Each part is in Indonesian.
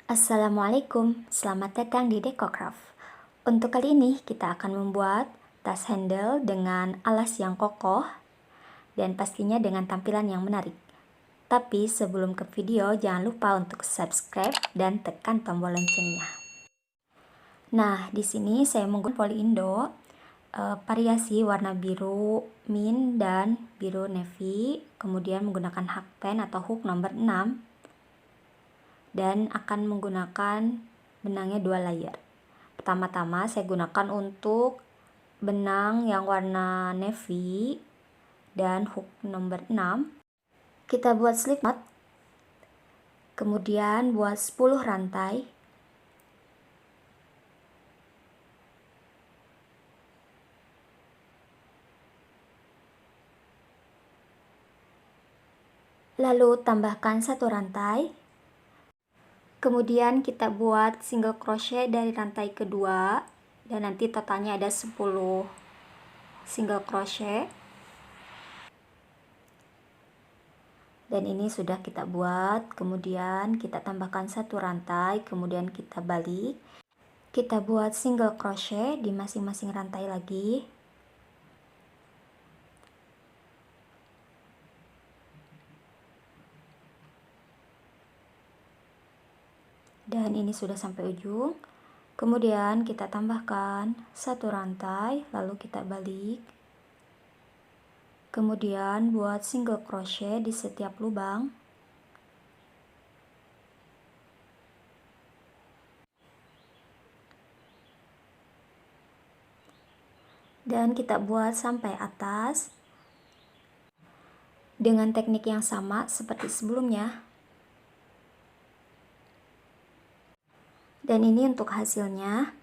Assalamualaikum, selamat datang di Dekocraft. Untuk kali ini kita akan membuat tas handle dengan alas yang kokoh dan pastinya dengan tampilan yang menarik. Tapi sebelum ke video jangan lupa untuk subscribe dan tekan tombol loncengnya. Nah, di sini saya menggunakan Polindo variasi warna biru mint dan biru navy, kemudian menggunakan hakpen atau hook nomor 6 dan akan menggunakan benangnya 2 layer. Pertama-tama saya gunakan untuk benang yang warna navy dan hook nomor 6. Kita buat slip knot, kemudian buat 10 rantai. Lalu tambahkan 1 rantai. Kemudian kita buat single crochet dari rantai kedua dan nanti totalnya ada 10 single crochet. Dan ini sudah kita buat, kemudian kita tambahkan 1 rantai, kemudian kita balik. Kita buat single crochet di masing-masing rantai lagi. Dan ini sudah sampai ujung. Kemudian kita tambahkan 1 rantai, lalu kita balik. Kemudian buat single crochet di setiap lubang. Dan kita buat sampai atas dengan teknik yang sama seperti sebelumnya. Dan ini untuk hasilnya.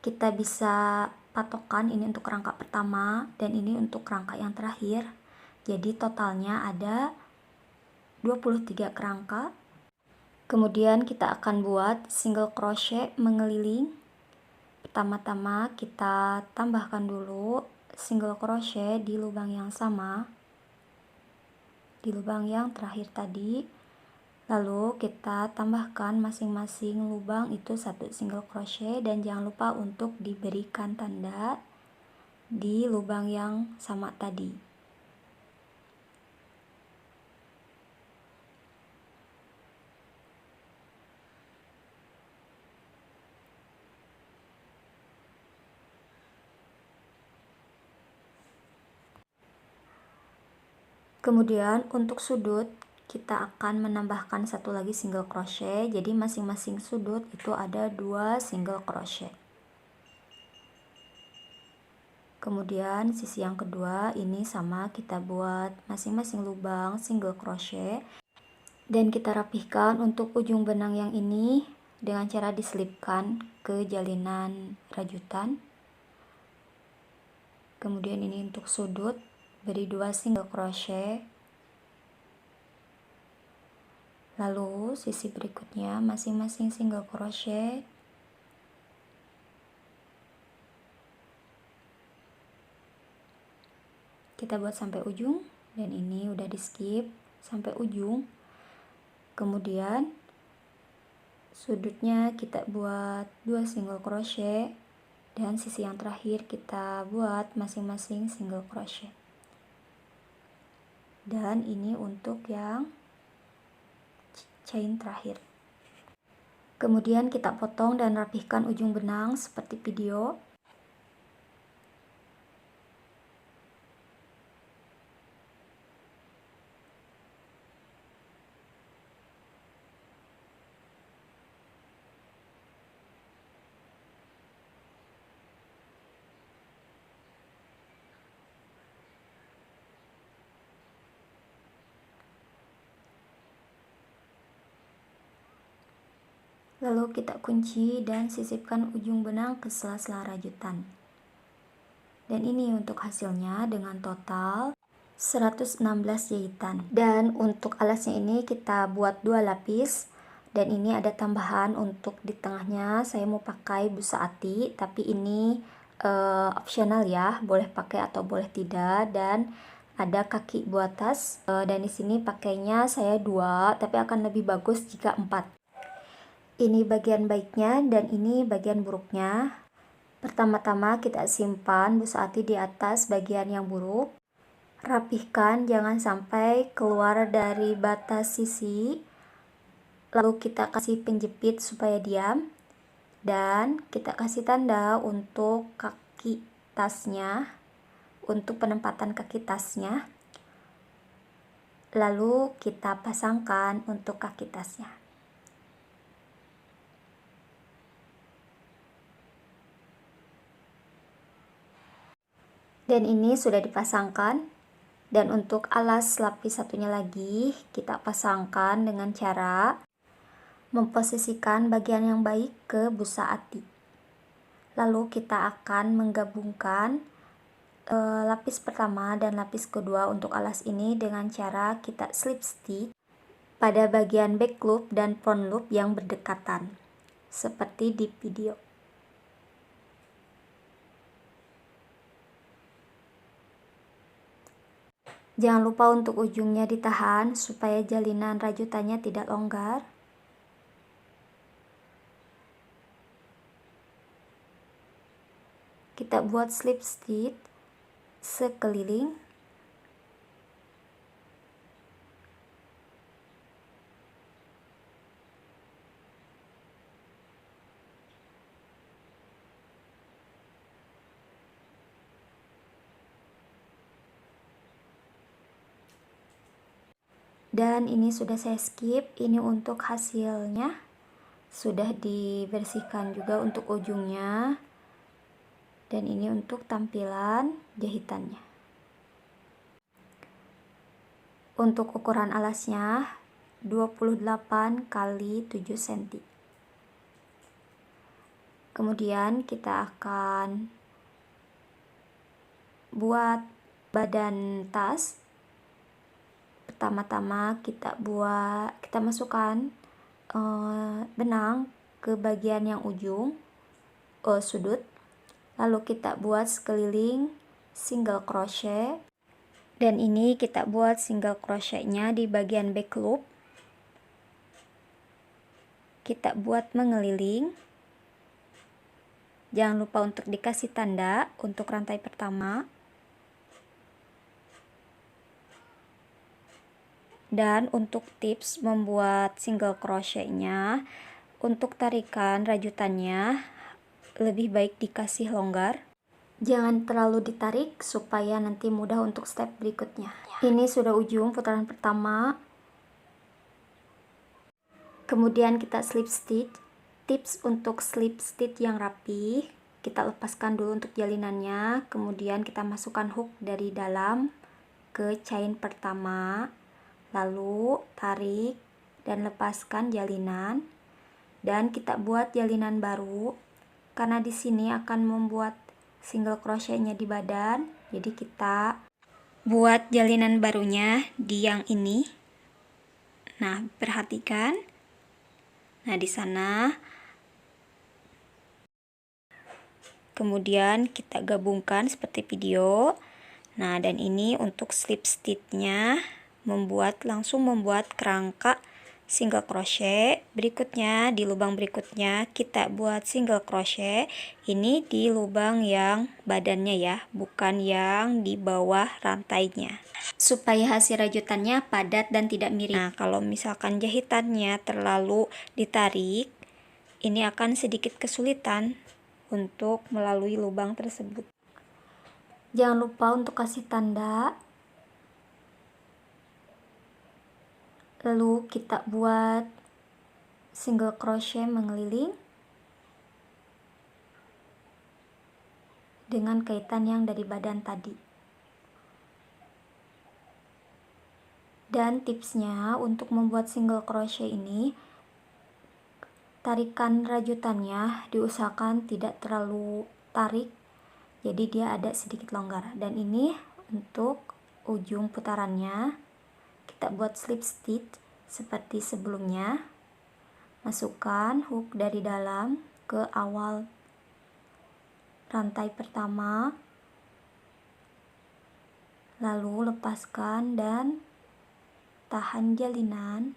Kita bisa patokan ini untuk rangka pertama dan ini untuk rangka yang terakhir. Jadi totalnya ada 23 kerangka. Kemudian kita akan buat single crochet mengeliling. Pertama-tama kita tambahkan dulu single crochet di lubang yang sama, di lubang yang terakhir tadi. Lalu kita tambahkan masing-masing lubang itu 1 single crochet dan jangan lupa untuk diberikan tanda di lubang yang sama tadi. Kemudian untuk sudut kita akan menambahkan 1 lagi single crochet, jadi masing-masing sudut itu ada 2 single crochet. Kemudian sisi yang kedua ini sama, kita buat masing-masing lubang single crochet dan kita rapihkan untuk ujung benang yang ini dengan cara diselipkan ke jalinan rajutan. Kemudian ini untuk sudut, beri 2 single crochet. Lalu sisi berikutnya masing-masing single crochet. Kita buat sampai ujung dan ini udah di skip sampai ujung. Kemudian sudutnya kita buat 2 single crochet dan sisi yang terakhir kita buat masing-masing single crochet. Dan ini untuk yang chain terakhir. Kemudian kita potong dan rapihkan ujung benang seperti video. Lalu kita kunci dan sisipkan ujung benang ke sela-sela rajutan. Dan ini untuk hasilnya dengan total 116 jahitan. Dan untuk alasnya ini kita buat 2 lapis. Dan ini ada tambahan untuk di tengahnya saya mau pakai busa ati, tapi ini opsional ya, boleh pakai atau boleh tidak. Dan ada kaki buat tas, dan di sini pakainya saya 2, tapi akan lebih bagus jika 4. Ini bagian baiknya dan ini bagian buruknya. Pertama-tama kita simpan busa ati di atas bagian yang buruk. Rapihkan, jangan sampai keluar dari batas sisi. Lalu kita kasih penjepit supaya diam. Dan kita kasih tanda untuk kaki tasnya, untuk penempatan kaki tasnya. Lalu kita pasangkan untuk kaki tasnya. Dan ini sudah dipasangkan. Dan untuk alas lapis satunya lagi kita pasangkan dengan cara memposisikan bagian yang baik ke busa ati. Lalu kita akan menggabungkan lapis pertama dan lapis kedua untuk alas ini dengan cara kita slip stitch pada bagian back loop dan front loop yang berdekatan, seperti di video. Jangan lupa untuk ujungnya ditahan supaya jalinan rajutannya tidak longgar. Kita buat slip stitch sekeliling. Dan ini sudah saya skip, ini untuk hasilnya. Sudah dibersihkan juga untuk ujungnya. Dan ini untuk tampilan jahitannya. Untuk ukuran alasnya 28 x 7 cm. Kemudian kita akan buat badan tas. Pertama-tama kita masukkan benang ke bagian yang ujung sudut, lalu kita buat sekeliling single crochet, dan ini kita buat single crochetnya di bagian back loop. Kita buat mengeliling. Jangan lupa untuk dikasih tanda untuk rantai pertama. Dan untuk tips membuat single crochetnya, untuk tarikan rajutannya lebih baik dikasih longgar. Jangan terlalu ditarik supaya nanti mudah untuk step berikutnya. Ini sudah ujung putaran pertama. Kemudian kita slip stitch. Tips untuk slip stitch yang rapi, kita lepaskan dulu untuk jalinannya. Kemudian kita masukkan hook dari dalam ke chain pertama. Lalu tarik dan lepaskan jalinan, dan kita buat jalinan baru. Karena di sini akan membuat single crochetnya di badan, jadi kita buat jalinan barunya di yang ini. Nah, perhatikan. Nah, di sana. Kemudian kita gabungkan seperti video. Nah, dan ini untuk slip stitchnya, langsung membuat kerangka single crochet. Berikutnya di lubang berikutnya kita buat single crochet. Ini di lubang yang badannya ya, bukan yang di bawah rantainya, supaya hasil rajutannya padat dan tidak miring. Nah, kalau misalkan jahitannya terlalu ditarik, ini akan sedikit kesulitan untuk melalui lubang tersebut. Jangan lupa untuk kasih tanda. Lalu kita buat single crochet mengeliling dengan kaitan yang dari badan tadi. Dan tipsnya untuk membuat single crochet ini, tarikan rajutannya diusahakan tidak terlalu tarik, jadi dia ada sedikit longgar. Dan ini untuk ujung putarannya, kita buat slip stitch seperti sebelumnya. Masukkan hook dari dalam ke awal rantai pertama, Lalu lepaskan dan tahan jalinan.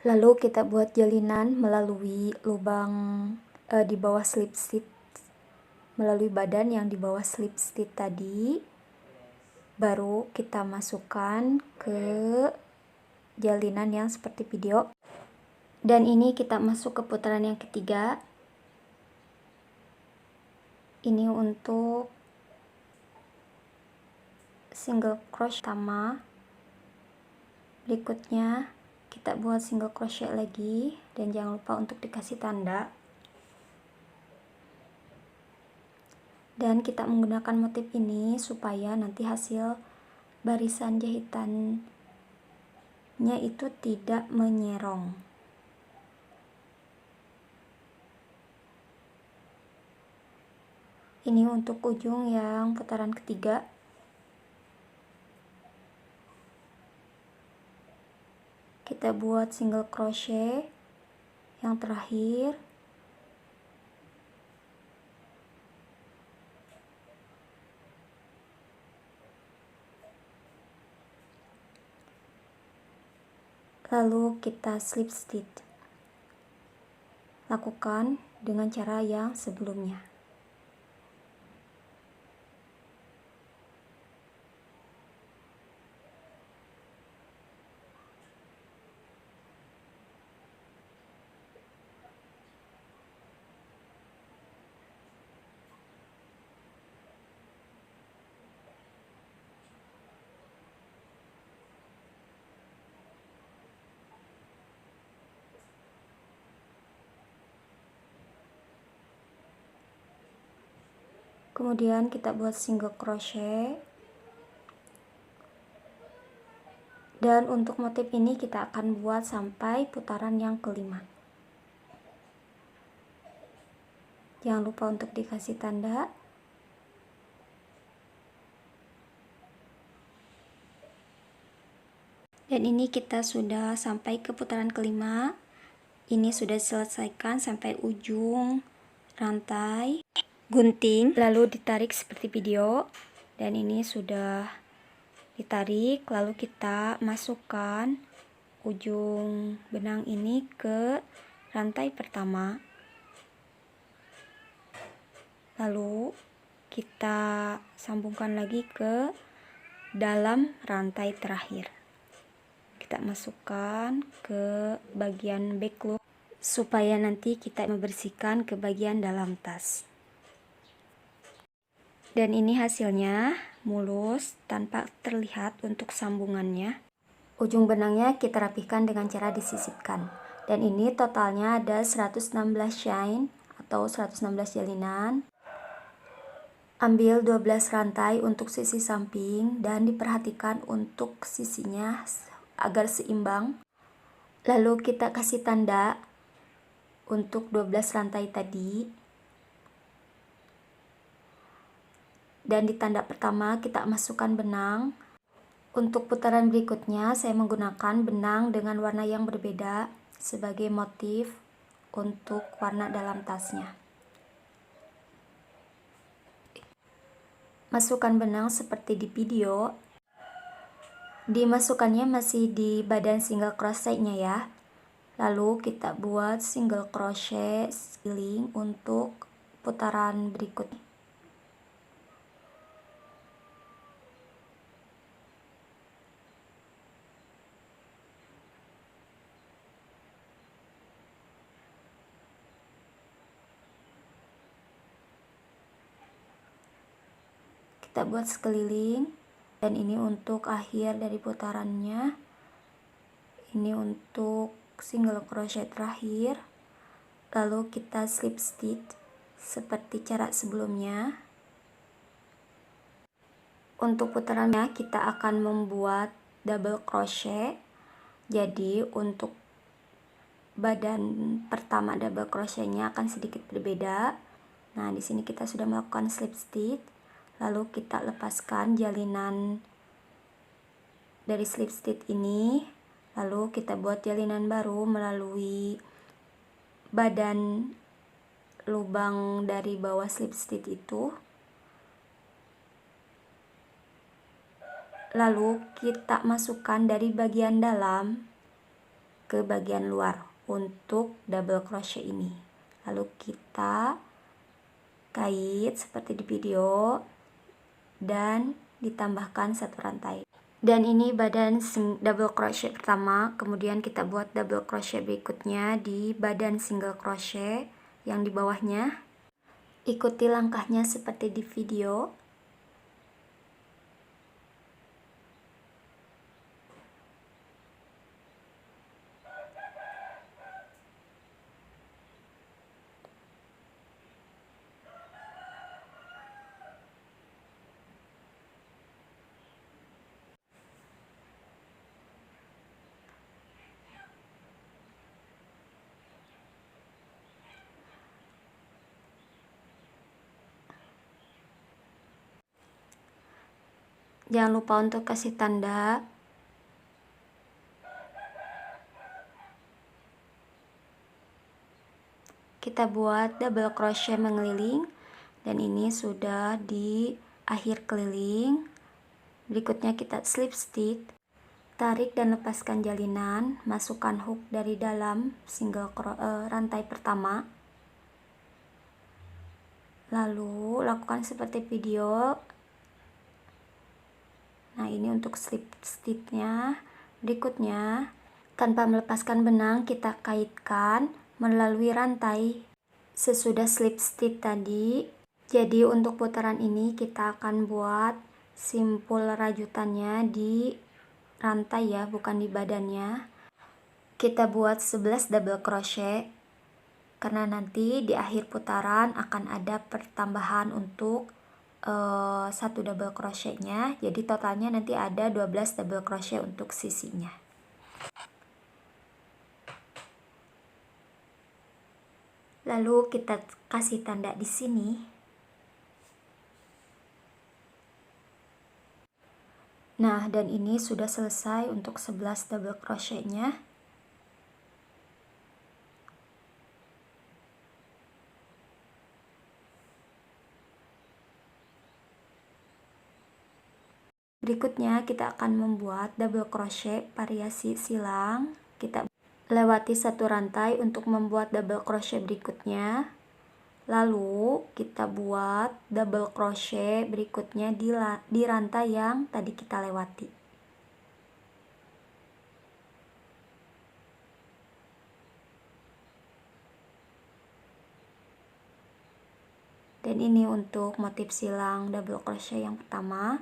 Lalu kita buat jalinan melalui lubang di bawah slip stitch, melalui badan yang di bawah slip stitch tadi. Baru kita masukkan ke jalinan yang seperti video. Dan ini kita masuk ke putaran yang ketiga. Ini untuk single crochet pertama. Berikutnya kita buat single crochet lagi, dan jangan lupa untuk dikasih tanda. Dan kita menggunakan motif ini supaya nanti hasil barisan jahitannya itu tidak menyerong. Ini untuk ujung yang putaran ketiga. Kita buat single crochet yang terakhir. Lalu kita slip stitch. Lakukan dengan cara yang sebelumnya. Kemudian kita buat single crochet. Dan untuk motif ini kita akan buat sampai putaran yang kelima. Jangan lupa untuk dikasih tanda. Dan ini kita sudah sampai ke putaran kelima. Ini sudah diselesaikan sampai ujung rantai gunting, lalu ditarik seperti video. Dan ini sudah ditarik, lalu kita masukkan ujung benang ini ke rantai pertama. Lalu kita sambungkan lagi ke dalam rantai terakhir. Kita masukkan ke bagian back loop supaya nanti kita membersihkan ke bagian dalam tas. Dan ini hasilnya mulus tanpa terlihat untuk sambungannya. Ujung benangnya kita rapihkan dengan cara disisipkan. Dan ini totalnya ada 116 shine atau 116 jalinan. Ambil 12 rantai untuk sisi samping dan diperhatikan untuk sisinya agar seimbang. Lalu kita kasih tanda untuk 12 rantai tadi. Dan di tanda pertama kita masukkan benang. Untuk putaran berikutnya saya menggunakan benang dengan warna yang berbeda sebagai motif untuk warna dalam tasnya. Masukkan benang seperti di video. Dimasukkannya masih di badan single crochet-nya ya. Lalu kita buat single crochet sekiling untuk putaran berikutnya. Kita buat sekeliling, dan ini untuk akhir dari putarannya. Ini untuk single crochet terakhir. Lalu kita slip stitch seperti cara sebelumnya. Untuk putarannya kita akan membuat double crochet. Jadi untuk badan pertama double crochetnya akan sedikit berbeda. Nah, di sini kita sudah melakukan slip stitch. Lalu kita lepaskan jalinan dari slip stitch ini. Lalu kita buat jalinan baru melalui badan lubang dari bawah slip stitch itu. Lalu kita masukkan dari bagian dalam ke bagian luar untuk double crochet ini. Lalu kita kait seperti di video dan ditambahkan satu rantai. Dan ini badan double crochet pertama, kemudian kita buat double crochet berikutnya di badan single crochet yang di bawahnya. Ikuti langkahnya seperti di video. Jangan lupa untuk kasih tanda. Kita buat double crochet mengeliling dan ini sudah di akhir keliling. Berikutnya kita slip stitch, tarik dan lepaskan jalinan, masukkan hook dari dalam rantai pertama. Lalu lakukan seperti video. Nah, ini untuk slip stitchnya. Berikutnya, tanpa melepaskan benang, kita kaitkan melalui rantai sesudah slip stitch tadi. Jadi untuk putaran ini kita akan buat simpul rajutannya di rantai ya, bukan di badannya. Kita buat 11 double crochet karena nanti di akhir putaran akan ada pertambahan untuk satu double crochetnya, jadi totalnya nanti ada 12 double crochet untuk sisinya. Lalu kita kasih tanda di sini. Nah, dan ini sudah selesai untuk 11 double crochetnya. Berikutnya kita akan membuat double crochet variasi silang. Kita lewati satu rantai untuk membuat double crochet berikutnya. Lalu kita buat double crochet berikutnya di rantai yang tadi kita lewati. Dan ini untuk motif silang double crochet yang pertama.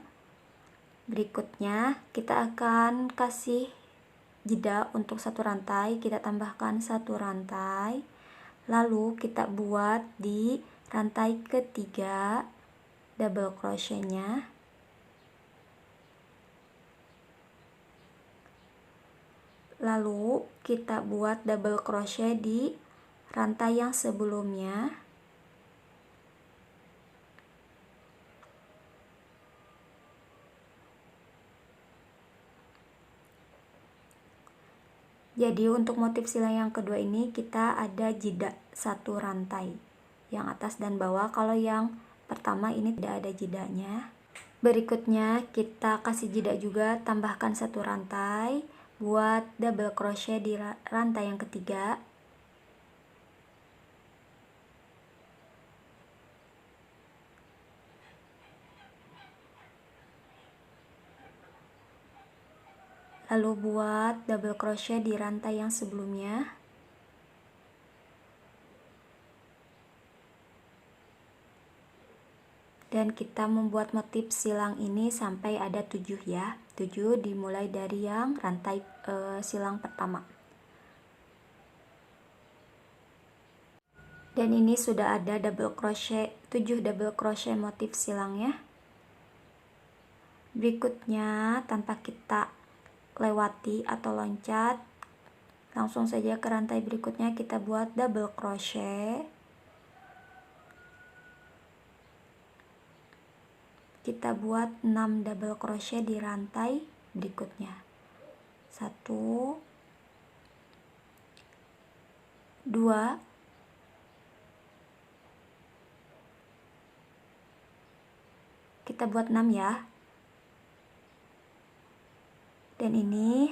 Berikutnya kita akan kasih jeda untuk satu rantai, kita tambahkan satu rantai, lalu kita buat di rantai ketiga double crochetnya. Lalu kita buat double crochet di rantai yang sebelumnya. Jadi untuk motif silang yang kedua ini kita ada jeda satu rantai yang atas dan bawah. Kalau yang pertama ini tidak ada jedanya. Berikutnya kita kasih jeda juga, tambahkan satu rantai buat double crochet di rantai yang ketiga. Lalu buat double crochet di rantai yang sebelumnya. Dan kita membuat motif silang ini sampai ada 7 ya. 7 dimulai dari yang rantai silang pertama. Dan ini sudah ada double crochet 7 double crochet motif silangnya. Berikutnya tanpa kita lewati atau loncat, langsung saja ke rantai berikutnya kita buat double crochet. Kita buat 6 double crochet di rantai berikutnya. 1 2 kita buat 6 ya. Dan ini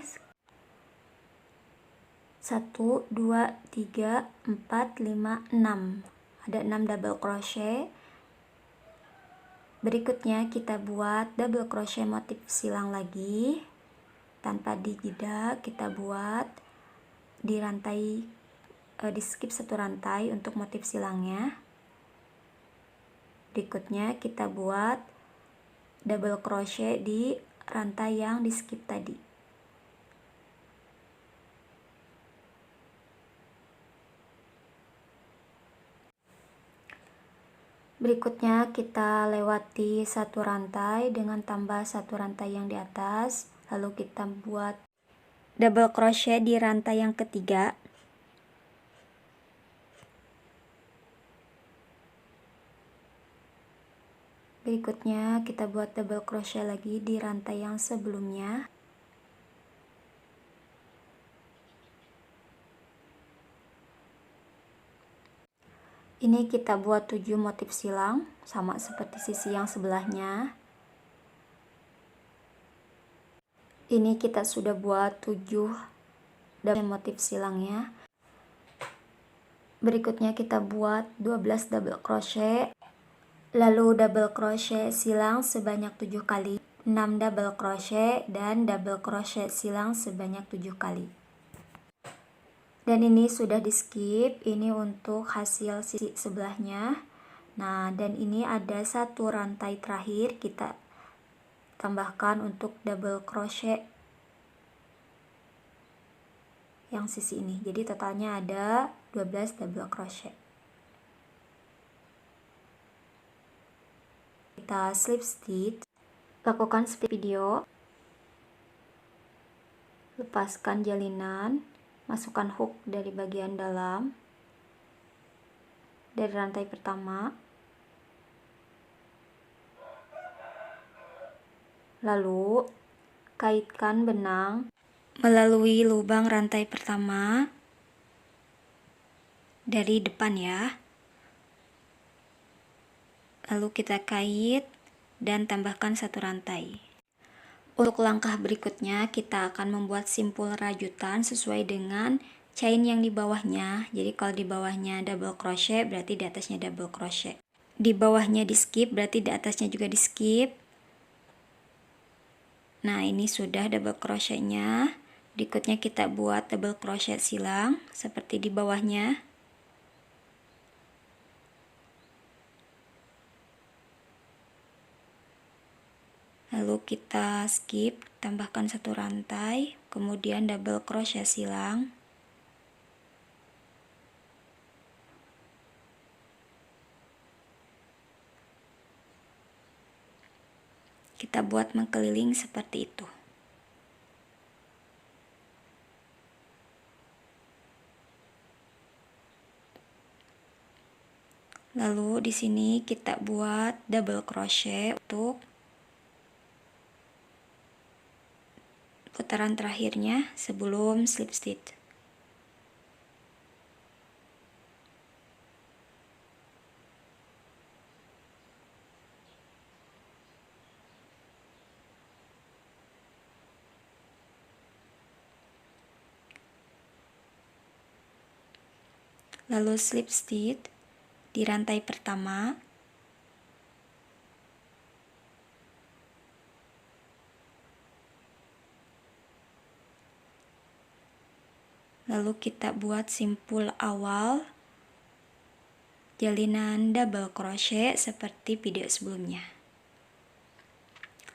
1, 2, 3, 4, 5, 6. Ada 6 double crochet. Berikutnya kita buat double crochet motif silang lagi. Tanpa dijeda kita buat di rantai, di skip satu rantai untuk motif silangnya. Berikutnya kita buat double crochet di rantai yang di skip tadi. Berikutnya kita lewati satu rantai dengan tambah satu rantai yang di atas, lalu kita buat double crochet di rantai yang ketiga. Berikutnya kita buat double crochet lagi di rantai yang sebelumnya. Ini kita buat 7 motif silang, sama seperti sisi yang sebelahnya. Ini kita sudah buat 7 motif silangnya. Berikutnya kita buat 12 double crochet, lalu double crochet silang sebanyak 7 kali, 6 double crochet dan double crochet silang sebanyak 7 kali. Dan ini sudah di skip, ini untuk hasil sisi sebelahnya. Nah, dan ini ada satu rantai terakhir kita tambahkan untuk double crochet yang sisi ini. Jadi totalnya ada 12 double crochet. Kita slip stitch, lakukan seperti video, lepaskan jalinan, masukkan hook dari bagian dalam dari rantai pertama, lalu kaitkan benang melalui lubang rantai pertama dari depan ya. Lalu kita kait dan tambahkan satu rantai. Untuk langkah berikutnya kita akan membuat simpul rajutan sesuai dengan chain yang di bawahnya. Jadi kalau di bawahnya double crochet berarti di atasnya double crochet. Di bawahnya di skip berarti di atasnya juga di skip. Nah, ini sudah double crochetnya. Berikutnya kita buat double crochet silang seperti di bawahnya. Lalu kita skip, tambahkan satu rantai, kemudian double crochet silang. Kita buat mengkeliling seperti itu. Lalu di sini kita buat double crochet untuk putaran terakhirnya sebelum slip stitch. Lalu slip stitch di rantai pertama. Lalu kita buat simpul awal jalinan double crochet seperti video sebelumnya.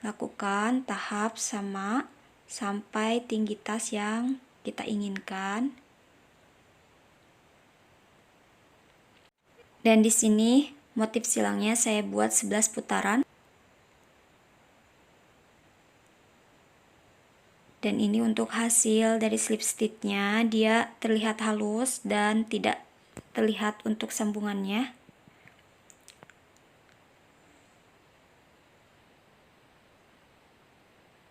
Lakukan tahap sama sampai tinggi tas yang kita inginkan. Dan di sini motif silangnya saya buat 11 putaran. Dan ini untuk hasil dari slip stitchnya, dia terlihat halus dan tidak terlihat untuk sambungannya.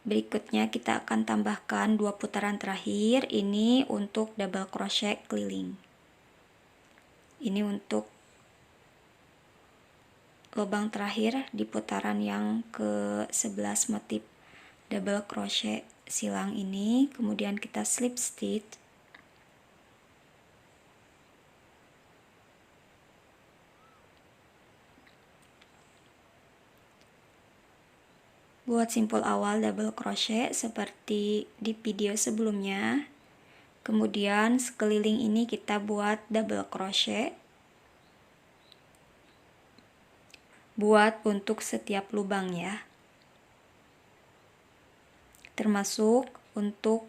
Berikutnya kita akan tambahkan 2 putaran terakhir, ini untuk double crochet keliling. Ini untuk lubang terakhir di putaran yang ke-11 motif double crochet silang ini, kemudian kita slip stitch. Buat simpul awal double crochet seperti di video sebelumnya. Kemudian sekeliling ini kita buat double crochet. Buat untuk setiap lubang ya. Termasuk untuk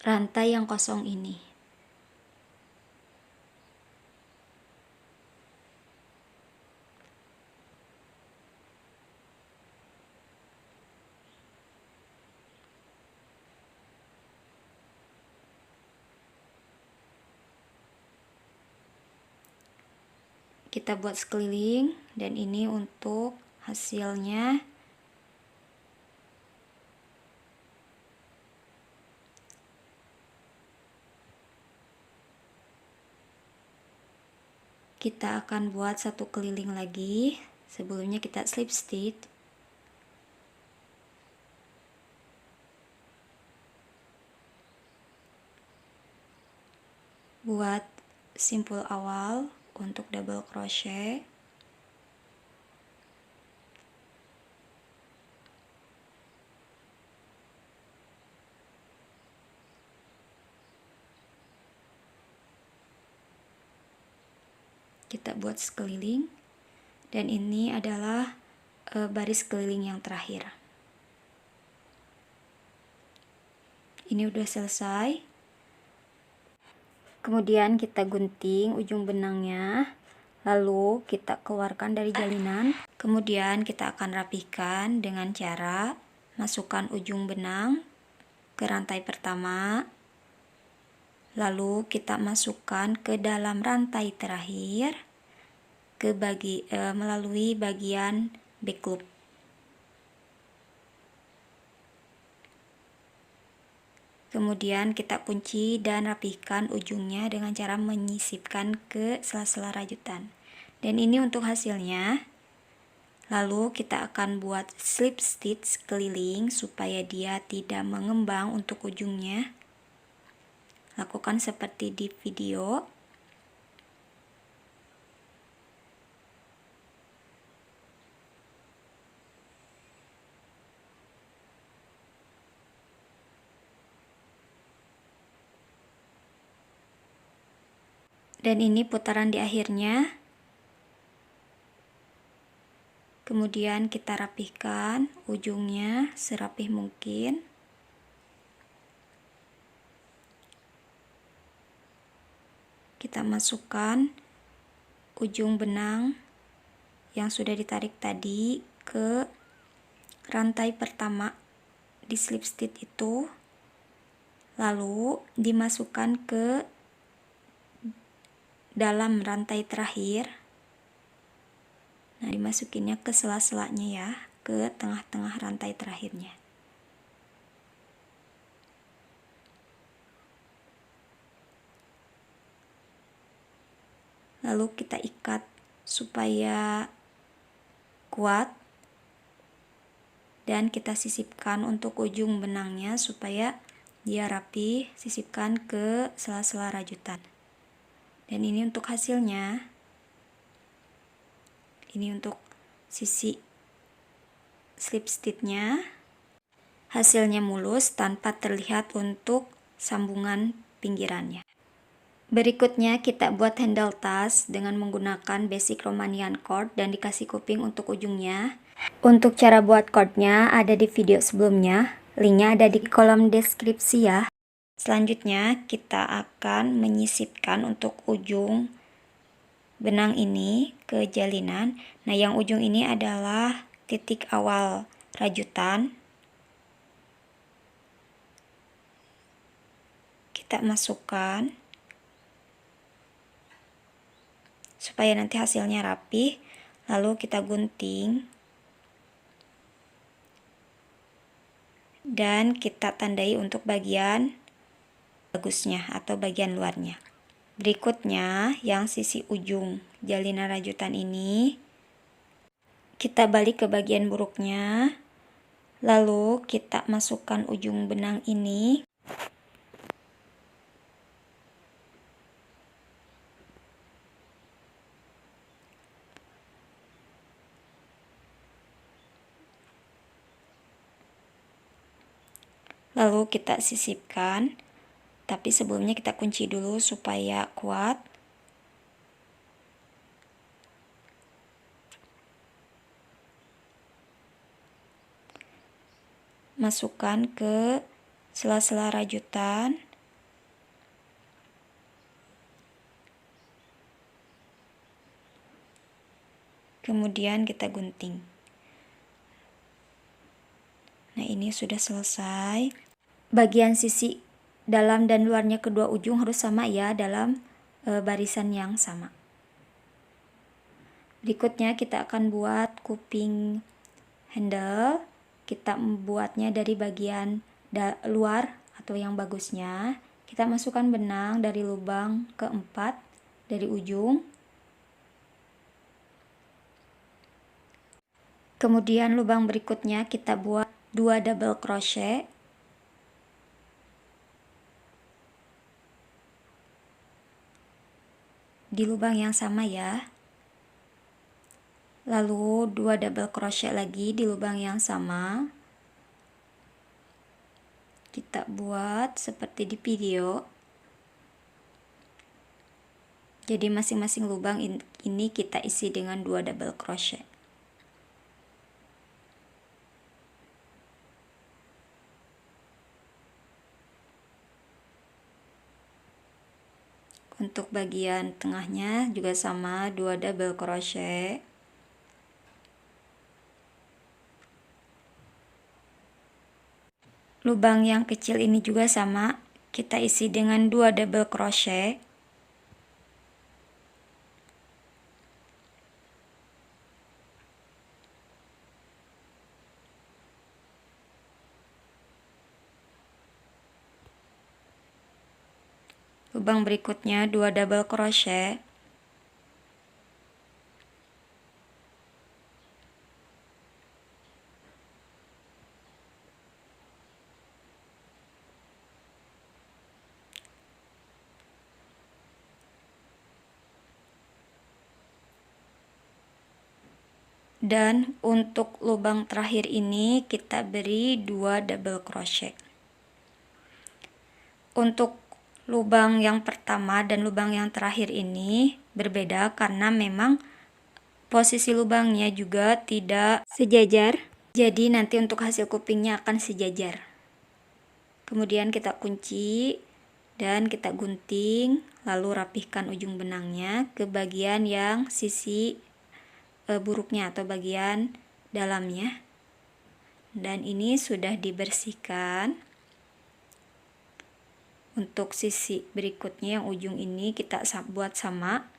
rantai yang kosong ini. Kita buat sekeliling, dan ini untuk hasilnya. Kita akan buat satu keliling lagi. Sebelumnya kita slip stitch. Buat simpul awal untuk double crochet. Kita buat sekeliling, dan ini adalah baris keliling yang terakhir. Ini udah selesai. Kemudian kita gunting ujung benangnya, lalu kita keluarkan dari jalinan. Kemudian kita akan rapihkan dengan cara masukkan ujung benang ke rantai pertama, lalu kita masukkan ke dalam rantai terakhir melalui bagian back loop. Kemudian kita kunci dan rapihkan ujungnya dengan cara menyisipkan ke sela-sela rajutan. Dan ini untuk hasilnya. Lalu kita akan buat slip stitch keliling supaya dia tidak mengembang untuk ujungnya. Lakukan seperti di video. Dan ini putaran di akhirnya. Kemudian kita rapihkan ujungnya serapih mungkin. Kita masukkan ujung benang yang sudah ditarik tadi ke rantai pertama di slip stitch itu, lalu dimasukkan ke dalam rantai terakhir. Nah, dimasukinnya ke sela-selanya ya, ke tengah-tengah rantai terakhirnya. Lalu kita ikat supaya kuat, dan kita sisipkan untuk ujung benangnya supaya dia rapi, sisipkan ke sela-sela rajutan. Dan ini untuk hasilnya. Ini untuk sisi slip stitchnya. Hasilnya mulus tanpa terlihat untuk sambungan pinggirannya. Berikutnya kita buat handle tas dengan menggunakan basic Romanian cord dan dikasih kuping untuk ujungnya. Untuk cara buat cordnya ada di video sebelumnya, linknya ada di kolom deskripsi ya. Selanjutnya kita akan menyisipkan untuk ujung benang ini ke jalinan. Nah, yang ujung ini adalah titik awal rajutan. Kita masukkan supaya nanti hasilnya rapi, lalu kita gunting dan kita tandai untuk bagian bagusnya atau bagian luarnya. Berikutnya yang sisi ujung jalinan rajutan ini Kita balik ke bagian buruknya, lalu kita masukkan ujung benang ini. Lalu kita sisipkan, tapi sebelumnya kita kunci dulu supaya kuat. Masukkan ke sela-sela rajutan. Kemudian kita gunting. Nah, ini sudah selesai. Bagian sisi dalam dan luarnya kedua ujung harus sama ya, dalam barisan yang sama. Berikutnya kita akan buat kuping handle. Kita membuatnya dari bagian luar atau yang bagusnya. Kita masukkan benang dari lubang keempat dari ujung. Kemudian lubang berikutnya kita buat 2 double crochet. Di lubang yang sama ya. Lalu 2 double crochet lagi di lubang yang sama. Kita buat seperti di video. Jadi masing-masing lubang ini kita isi dengan 2 double crochet. Untuk bagian tengahnya juga sama, 2 double crochet. Lubang yang kecil ini juga sama, kita isi dengan 2 double crochet. Lubang berikutnya 2 double crochet. Dan untuk lubang terakhir ini kita beri 2 double crochet. Untuk lubang yang pertama dan lubang yang terakhir ini berbeda karena memang posisi lubangnya juga tidak sejajar. Jadi nanti untuk hasil kupingnya akan sejajar. Kemudian kita kunci dan kita gunting, lalu rapihkan ujung benangnya ke bagian yang sisi buruknya atau bagian dalamnya. Dan ini sudah dibersihkan. Untuk sisi berikutnya yang ujung ini kita buat sama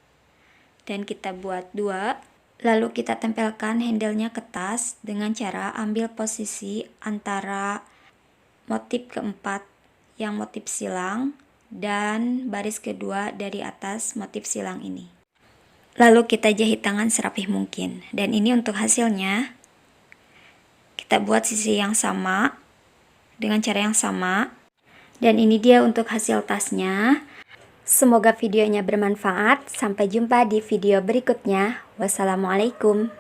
dan kita buat 2. Lalu kita tempelkan handle-nya ke tas dengan cara ambil posisi antara motif keempat yang motif silang dan baris kedua dari atas motif silang ini. Lalu kita jahit tangan serapih mungkin. Dan ini untuk hasilnya. Kita buat sisi yang sama dengan cara yang sama. Dan ini dia untuk hasil tasnya. Semoga videonya bermanfaat. Sampai jumpa di video berikutnya. Wassalamualaikum.